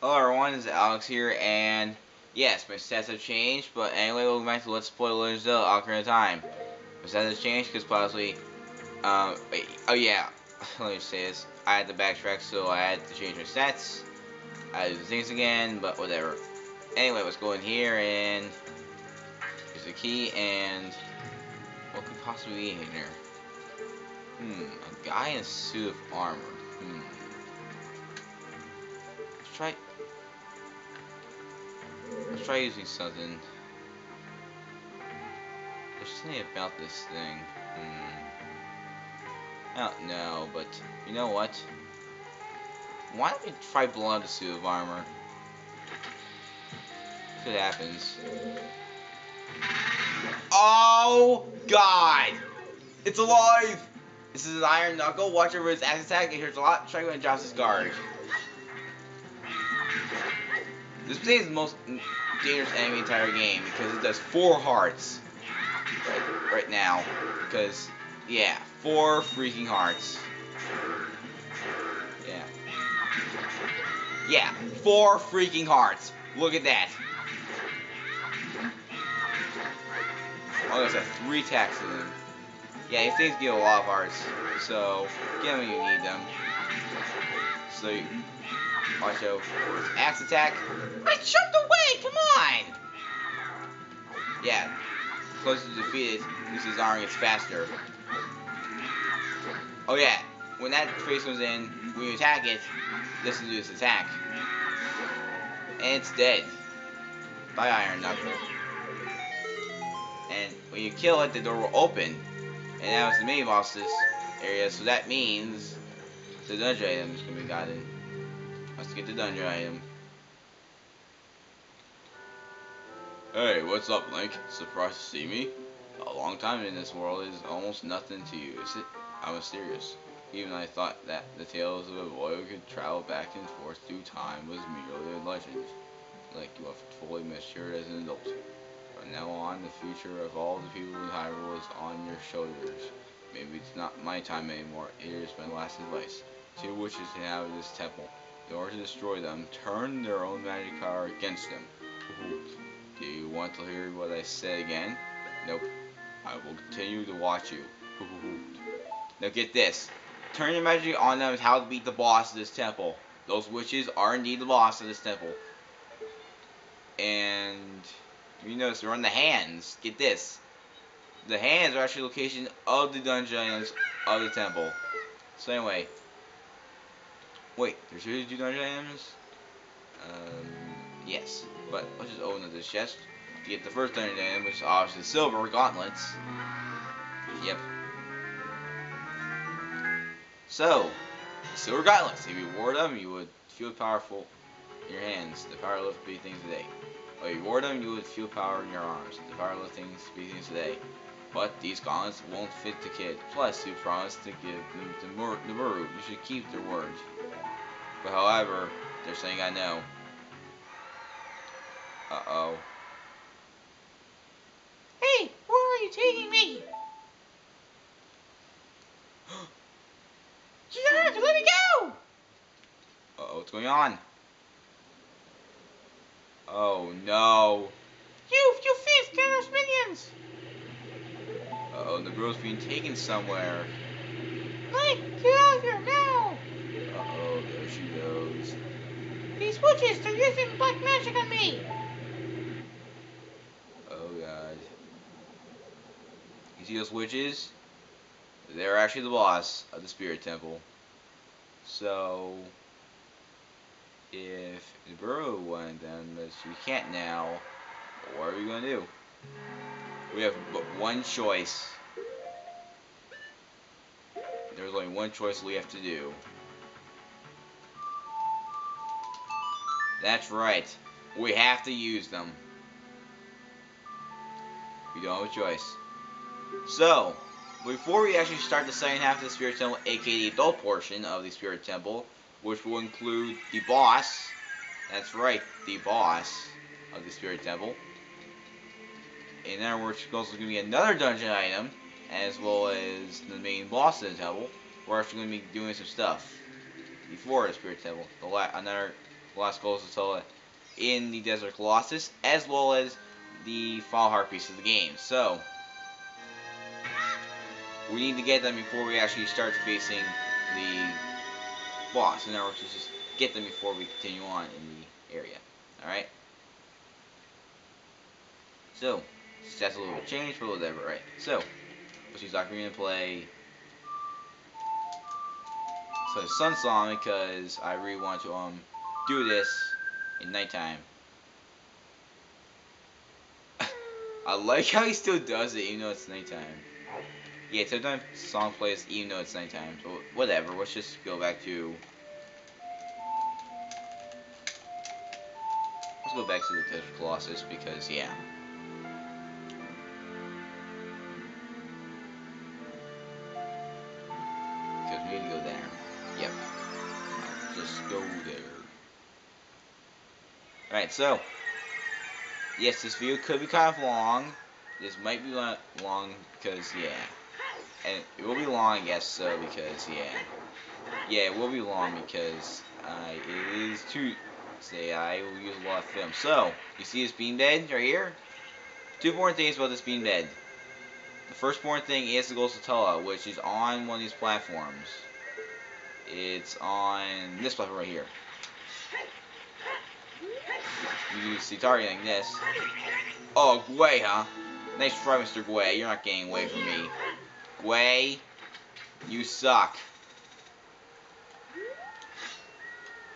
Hello everyone, this is Alex here, and yes, my stats have changed, but anyway, welcome back to Let's Play Legend of Zelda Ocarina of Time. My stats have changed because possibly, oh yeah, let me just say this, I had to backtrack, so I had to change my stats. I had to do things again, but whatever. Anyway, let's go in here, and here's the key, and what could possibly be in here? A guy in a suit of armor. Let's try using something. There's something about this thing. I don't know, but you know what? Why don't we try blowing up the suit of armor? See what happens. Oh God! It's alive! This is an Iron Knuckle. Watch over his axe attack. It hurts a lot. Try going and drops his guard. This thing is the most dangerous enemy in the entire game because it does 4 hearts right now. Because yeah, 4 freaking hearts. Yeah, 4 freaking hearts. Look at that. Oh, there's 3 attacks in them. Yeah, these things give a lot of hearts, so get them when you need them. So you watch out for his axe attack. I jumped away! Come on! Yeah, closer to defeat it, his arm gets faster. Oh yeah, when that face comes in, when you attack it, listen to this attack. And it's dead. By Iron Knuckle. And when you kill it, the door will open. And that was the mini boss this area, so that means the dungeon item is going to be gotten. Let's get the dungeon item. Hey, what's up, Link? Surprised to see me? A long time in this world is almost nothing to you, is it? I'm mysterious. Even I thought that the tales of a boy who could travel back and forth through time was merely a legend. Like you have fully matured as an adult. From now on, the future of all the people in Hyrule is on your shoulders. Maybe it's not my time anymore. Here's my last advice. 2 witches inhabit this temple. In order to destroy them, turn their own magic power against them. Do you want to hear what I say again? Nope. I will continue to watch you. Now get this. Turn your magic on them is how to beat the boss of this temple. Those witches are indeed the boss of this temple. And you notice they're on the hands. Get this. The hands are actually the location of the dungeon items of the temple. So anyway. Wait, there's really 2 dungeon items? Yes. But let's just open up this chest to get the first dungeon item, which is obviously the Silver Gauntlets. Yep. So, Silver Gauntlets. If you wore them, you would feel powerful in your hands. The power lift big things today. If you wore them, you would feel power in your arms. The power lifting big things today. But these gauntlets won't fit the kid. Plus, you promised to give them to Nabooru. You should keep their word. But however, there's something I know. Uh-oh. Hey, where are you taking me? Jerk, let me go! Uh-oh, what's going on? Oh no. You fierce Garrus minions! Uh-oh, the girl's being taken somewhere. Link, get out of here now! Uh-oh, there she goes. These witches, they're using black magic on me! Oh god. You see those witches? They're actually the boss of the Spirit Temple. So, if Nabooru wanted them, but we can't now, what are we gonna do? We have but one choice. There's only one choice we have to do. That's right. We have to use them. We don't have a choice. So, before we actually start the second half of the Spirit Temple, aka the adult portion of the Spirit Temple, which will include the boss, that's right, the boss of the Spirit Temple. In other words, there's also going to be another dungeon item, as well as the main boss of the temple. We're actually going to be doing some stuff before the Spirit Temple. Lost Gold Sotola in the Desert Colossus, as well as the final heart piece of the game. So we need to get them before we actually start facing the boss. In other words, just get them before we continue on in the area. Alright? So, that's a little bit changed, but whatever, right? So, let's use Ocarina to play. So, Sun Song because I really want to do this in nighttime. I like how he still does it even though it's nighttime. Yeah, sometimes song plays even though it's nighttime. So whatever, let's just go back to the Desert Colossus because yeah. Because we need to go there. Yep. Just go there. Alright, so yes, this video could be kind of long. This might be long because yeah. And it will be long, I guess so, because yeah. Yeah, it will be long because it is too say I will use a lot of film. So, you see this bean bed right here? Two important things about this bean bed. The first important thing is the Gold Satella, which is on one of these platforms. It's on this platform right here. You see targeting this. Oh, Gwei, huh? Nice try, Mr. Gwei. You're not getting away from me. Gwei, you suck.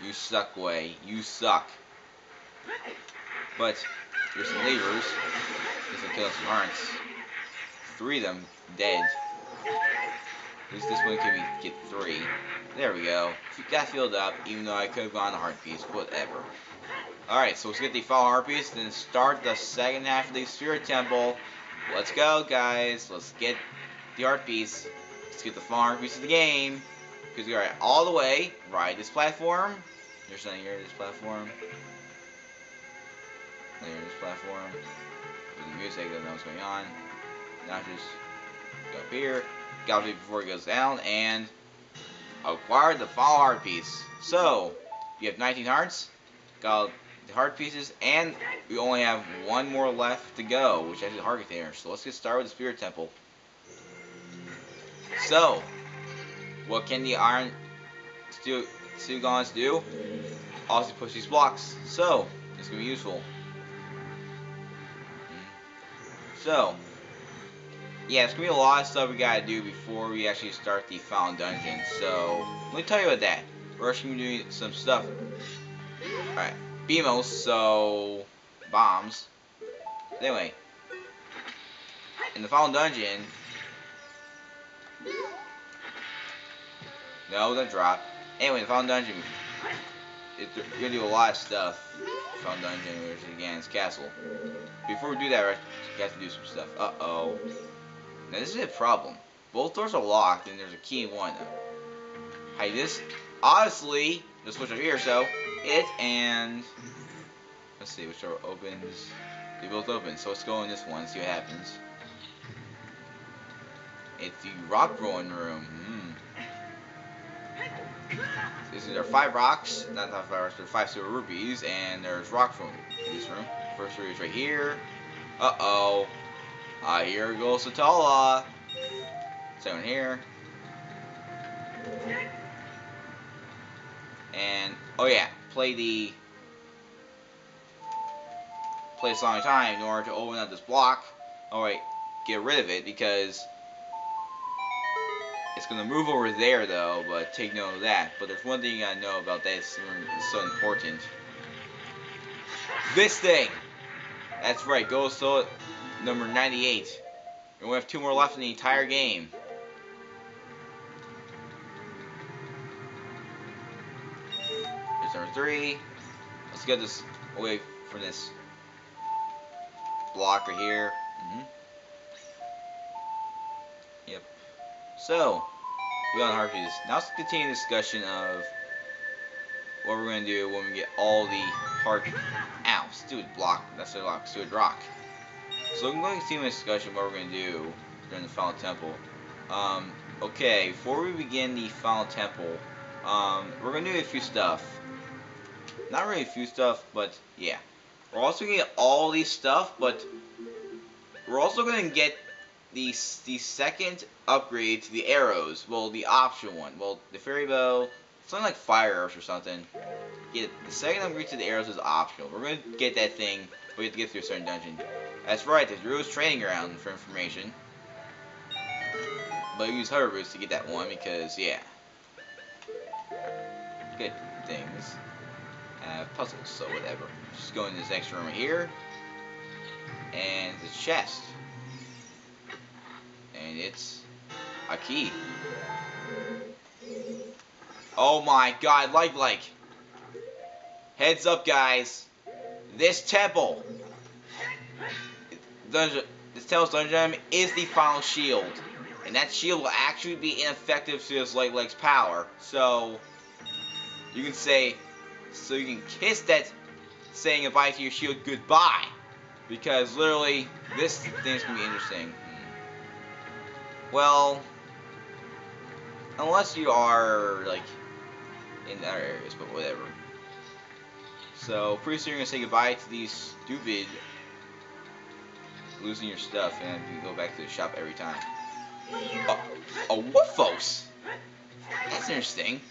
You suck, Gwei. You suck. But there's some levers. This will kill some hearts. 3 of them dead. At least this one can get 3. There we go. Got filled up, even though I could have gone a heart piece. Whatever. Alright, so let's get the final heart piece, then start the second half of the Spirit Temple. Let's go, guys. Let's get the heart piece. Let's get the final heart piece of the game. Because we are all the way, ride this platform. There's something here, this platform. There's this platform. With the music, doesn't know what's going on. Now just go up here. Got it before it goes down, and acquire the final heart piece. So, you have 19 hearts. Got the heart pieces, and we only have one more left to go, which is the heart container. So let's get started with the Spirit Temple. So, what can the Iron Steel Gauntlets do? Also push these blocks. So, it's going to be useful. So, yeah, it's going to be a lot of stuff we got to do before we actually start the final dungeon. So, let me tell you about that. We're actually going to be doing some stuff. Alright, BMOs, so bombs. Anyway, in the final dungeon, no, don't drop. Anyway, the final dungeon, you're gonna do a lot of stuff. Final dungeon, which is Ganon's castle. Before we do that, we have to do some stuff. Uh-oh. Now this is a problem. Both doors are locked, and there's a key in one of them. Hide this. Obviously, the switch over here, so it and let's see which door opens. They both open, so let's go in this one and see what happens. It's the rock rolling room. This is our 5 rocks, not 5 rocks, there are 5 silver rupees, and there's rocks in this room. First three is right here. Uh-oh. Here goes Satala. Second one here. And, oh yeah, play a song at a time in order to open up this block. Alright, get rid of it because it's going to move over there though, but take note of that. But there's one thing you gotta know about that, it's so important. This thing! That's right, Ghost Soul number 98. We only have 2 more left in the entire game. Here's number 3. Let's get this away from this block right here. Yep. So, we got the heart piece. Now let's continue the discussion of what we're going to do when we get all the heart. Ow, stupid block. That's a block. Stupid rock. So I'm going to continue the discussion of what we're going to do during the final temple. Okay, before we begin the final temple, we're going to do a few stuff. not really a few stuff, but yeah. We're also gonna get all these stuff, but we're also gonna get the second upgrade to the arrows. Well, the optional one. Well, the fairy bow, something like fire arrows or something. Yeah, the second upgrade to the arrows is optional. We're gonna get that thing, but we have to get through a certain dungeon. That's right, there's Rue's training ground for information. But we use hover boots to get that one because, yeah. Good things. Puzzles, so whatever. Just go in this next room right here. And the chest. And it's a key. Oh my god, like. Heads up, guys. This temple. This temple's dungeon is the final shield. And that shield will actually be ineffective to this Leg's power. So, you can say, so you can kiss that saying goodbye to your shield goodbye. Because literally, this thing's gonna be interesting. Well, unless you are, like, in other areas, but whatever. So, pretty soon you're gonna say goodbye to these stupid losing your stuff, and you go back to the shop every time. A Woofos! That's interesting.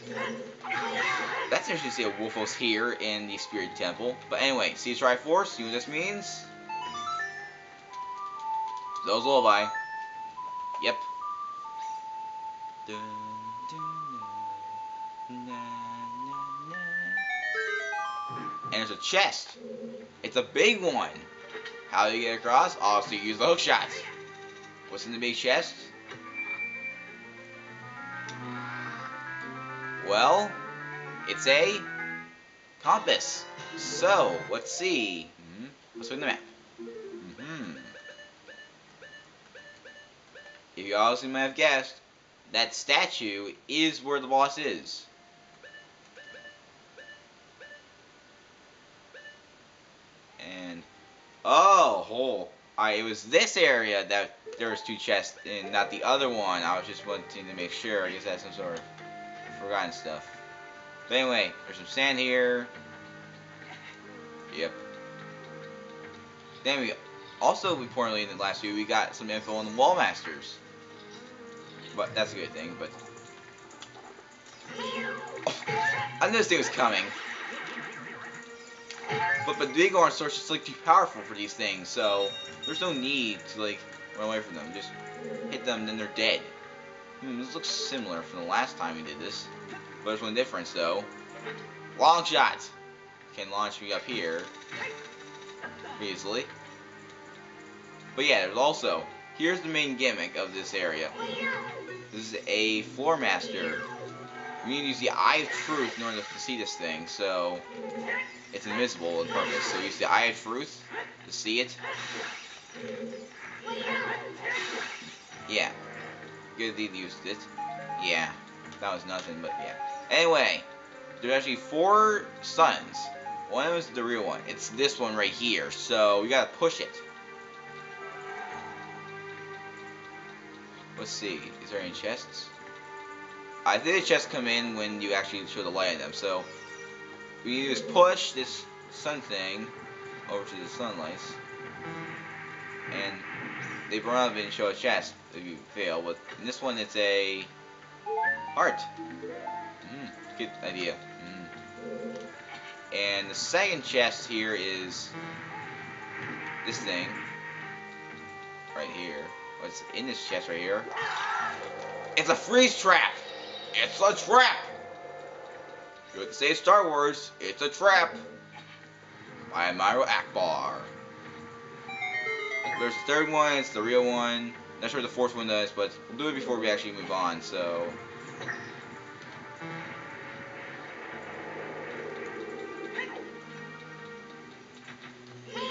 That's interesting to see a Woofos here in the Spirit Temple. But anyway, see Triforce, you know what this means? Those lullaby. Yep. And there's a chest. It's a big one. How do you get across? Obviously, use the hook shots. What's in the big chest? Well, it's a compass. So, let's see. Let's look at the map. If you obviously might have guessed, that statue is where the boss is. And it was this area that there was 2 chests and not the other one. I was just wanting to make sure. I guess that's some sort of forgotten stuff. But anyway, there's some sand here. Yep. Then we also, importantly, in the last video, we got some info on the Wall Masters. But that's a good thing. But I knew this thing was coming. But the big orange source is like too powerful for these things, so there's no need to like run away from them. Just hit them, then they're dead. This looks similar from the last time we did this, but there's one difference though. Long shot can launch me up here easily. But yeah, there's also, here's the main gimmick of this area. This is a floor master. We need to use the Eye of Truth in order to see this thing, so it's invisible on purpose. So use the Eye of Truth to see it. Yeah. Good deed used it. Yeah. That was nothing, but yeah. Anyway, there's actually 4 suns. One of them is the real one. It's this one right here, so we gotta push it. Let's see. Is there any chests? I think the chests come in when you actually show the light in them. So we need to just push this sun thing over to the sunlights, and they burn up and show a chest if you fail. But in this one, it's a heart. Good idea. And the second chest here is this thing right here. What's in this chest right here? It's a freeze trap. It's a trap! You have to say Star Wars, it's a trap! By Admiral Akbar. There's the third one, it's the real one. Not sure what the fourth one does, but we'll do it before we actually move on, so.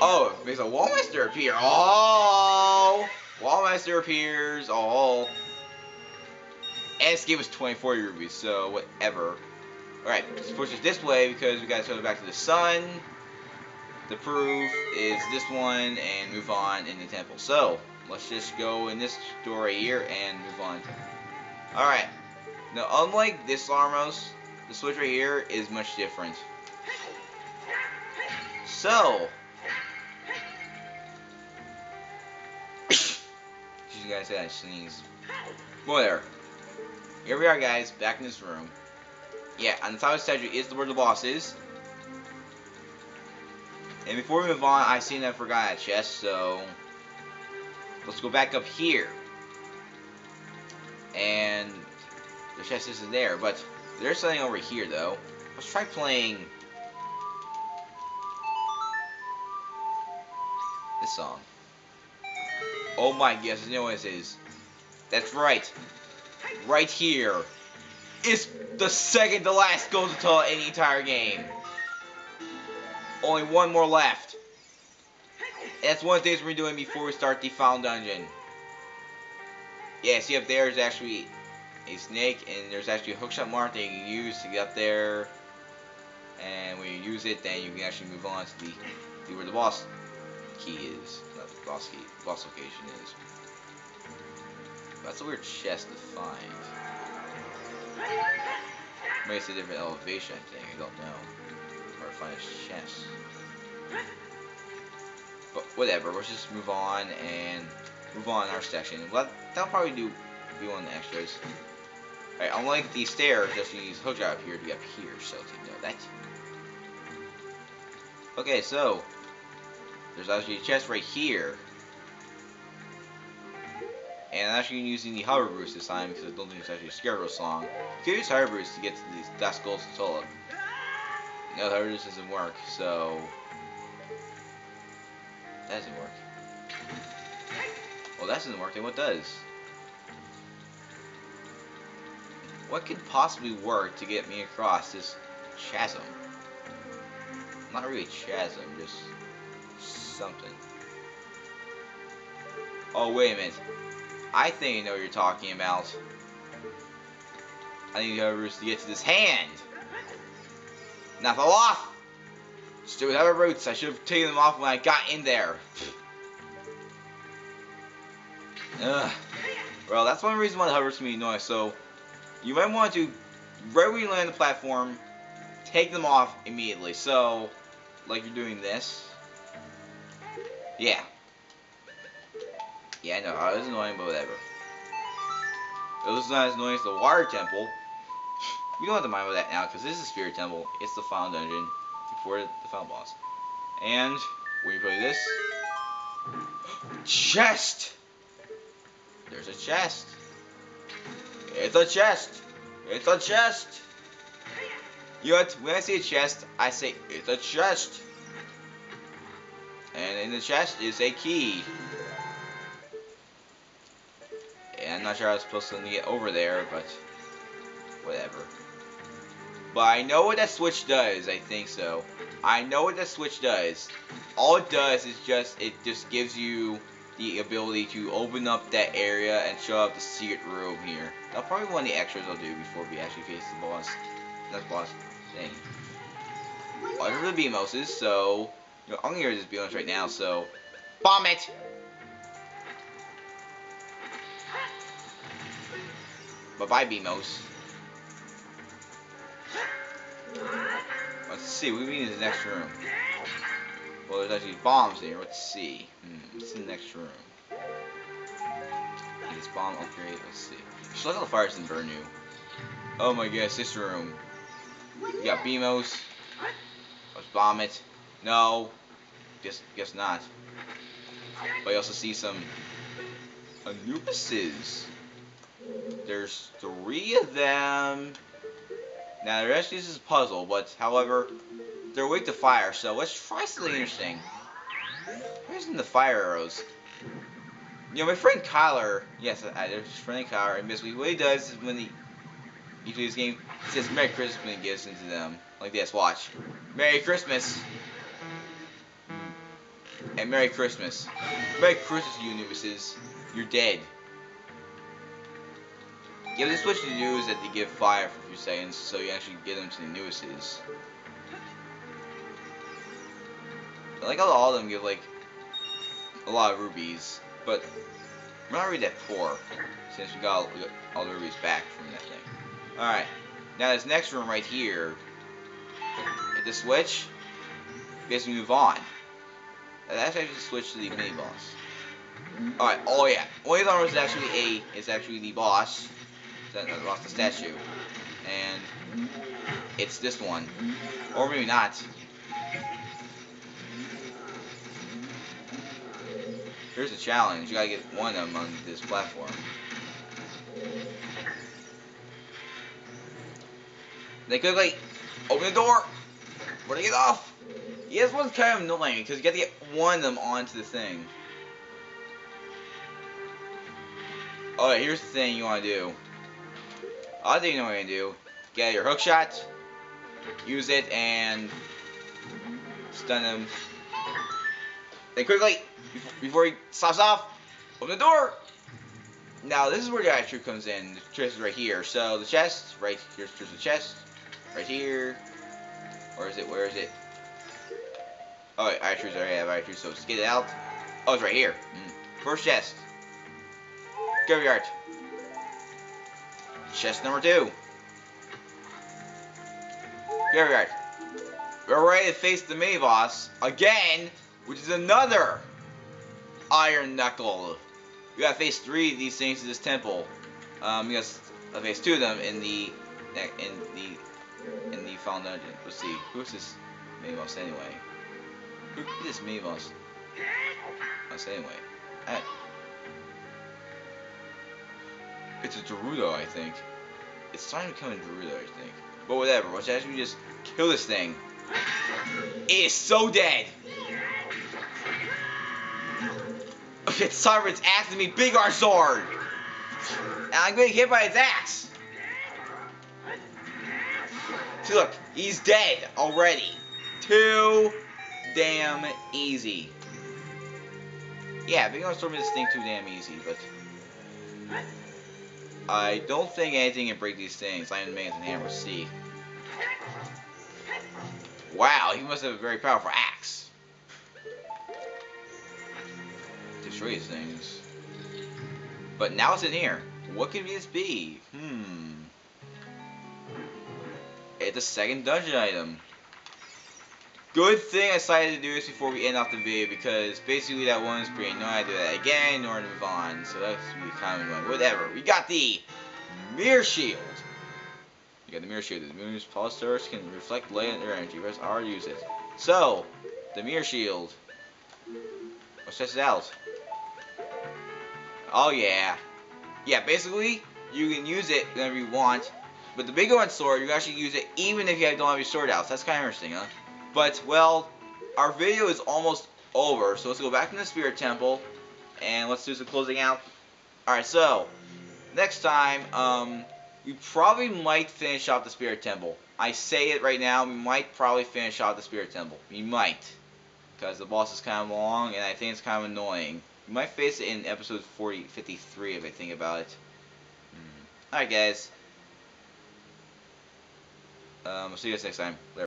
Oh, there's a Wallmaster appear. Oh! Wallmaster appears. Oh. And this game was 24 rubies, so whatever. Alright, let's push it this way because we gotta go back to the sun. The proof is this one and move on in the temple. So, let's just go in this door right here and move on. Alright. Now, unlike this Larmos, the switch right here is much different. So, you guys said I sneeze. Whatever. Here we are, guys, back in this room. Yeah, on the top of the statue is where the boss is. And before we move on, I seen I forgot a chest, so let's go back up here. And the chest isn't there, but there's something over here, though. Let's try playing this song. Oh my, yes, I know what this is. That's right. Right here. It's the second to last Ghost Tunnel in the entire game. Only one more left. That's one of the things we're doing before we start the final dungeon. Yeah, see up there is actually a snake, and there's actually a hookshot mark that you can use to get up there. And when you use it, then you can actually move on to the where the boss key is. Not the boss key, the boss location is. That's a weird chest to find. Maybe it's a different elevation thing, I don't know. Or find a chest. But whatever, let's just move on and move on in our section. Well, that'll probably be one of the extras. Alright, unlike the stairs, just use hook up here to get up here, so to know that. Okay, so there's actually a chest right here. And I'm actually using the hover boost this time because I don't think it's actually a Scarecrow song. You can use hover boost to get to the last goals to solo. No, hover boost doesn't work, so that doesn't work. Well, that doesn't work, then what does? What could possibly work to get me across this chasm? Not really a chasm, just something. Oh, wait a minute. I think I know what you're talking about. I need hover boost to get to this hand. Now fall off! Stupid hover boots. I should have taken them off when I got in there. Ugh. Well, that's one reason why the hover boots can be annoying. So, you might want to, right when you land the platform, take them off immediately. So, like you're doing this. Yeah. Yeah, I know. It was annoying, but whatever. It was not as annoying as the water temple. We don't have to mind with that now, because this is Spirit Temple. It's the final dungeon before the final boss. And when you play this, chest. There's a chest. It's a chest. It's a chest. You know what? When I say chest, I say it's a chest. And in the chest is a key. And I'm not sure how I was supposed to get over there, but whatever. But I know what that switch does. I think so. I know what that switch does. All it does is it just gives you the ability to open up that area and show up the secret room here. That's probably one of the extras I'll do before we actually face the boss. Not boss thing. Well, I heard the Beamoses, so you know, I'm gonna hear this Beamos right now. So bomb it. Bye bye, Beamos. Let's see, we mean in the next room. Well, there's actually bombs here. Let's see. What's in the next room? This bomb upgrade. Let's see. Just look how the fire doesn't burn you. Oh my gosh, this room. You got Beamos. Let's bomb it. No. Guess not. But you also see some Anubises. There's 3 of them. Now, the rest of this is a puzzle, but however, they're weak to fire, so let's try something interesting. Where's the fire arrows? You know, my friend Kyler, yes, there's friend Kyler, and basically what he does is when he plays this game, he says Merry Christmas when he gets into them. Like this, watch. Merry Christmas! And Merry Christmas. Merry Christmas, you Anubises. You're dead. Yeah, this what you do is that they give fire for a few seconds, so you actually get them to the Anubises. I like how all of them give like a lot of rubies, but we're not really that poor since we got all the rubies back from that thing. Alright, now this next room right here, hit the switch. basically move on. That's actually switch to the mini boss. Alright, oh yeah. William's armor is actually the boss. That lost the statue. And it's this one. Or maybe not. Here's a challenge. You gotta get one of them on this platform. They could like open the door. Where to get off? Yeah, this one's kind of annoying because you gotta get one of them onto the thing. Alright, here's the thing you wanna do. Other thing you know what you're gonna do. Get your hook shot. Use it and stun him. Then quickly, before he stops off, open the door. Now this is where the actual comes in. The chest is right here. So the chest, right here's the chest, right here. Where is it? Where is it? Oh, wait, I already have I so just get it out. Oh, it's right here. First chest. Graveyard. Chest number 2. Graveyard. We're ready to face the mini boss again, which is another Iron Knuckle. We gotta face 3 of these things in this temple. We gotta face 2 of them in the final dungeon. Let's see, who's this mini boss anyway? Who's this mini boss? Anyway, it's a Gerudo, I think. It's starting to become a Gerudo, I think. But whatever. Let's actually just kill this thing. It is so dead. It's time for its axe to meet Big R Sword. And I'm getting hit by its axe. See, look, he's dead already. Too damn easy. Yeah, Big R Sword made this thing too damn easy, but I don't think anything can break these things. Iron Man and Hammer C. Wow, he must have a very powerful axe. Destroy these things. But now it's in here. What could this be? It's a second dungeon item. Good thing I decided to do this before we end off the video because basically that one's pretty annoying. I do that again or move on. So that's really kind of annoying. Whatever. We got the Mirror Shield. You got the Mirror Shield. The Mirror's pulse surge can reflect light and energy. Press R to use it. So, the Mirror Shield. Let's test it out. Oh yeah. Yeah, basically, you can use it whenever you want. But the Big One Sword, you can actually use it even if you don't have your sword out. So that's kind of interesting, huh? But, well, our video is almost over. So let's go back to the Spirit Temple. And let's do some closing out. Alright, so, next time, we probably might finish off the Spirit Temple. I say it right now, we might probably finish off the Spirit Temple. We might. Because the boss is kind of long, and I think it's kind of annoying. We might face it in episode 53 if I think about it. Alright guys. I'll see you guys next time. Later.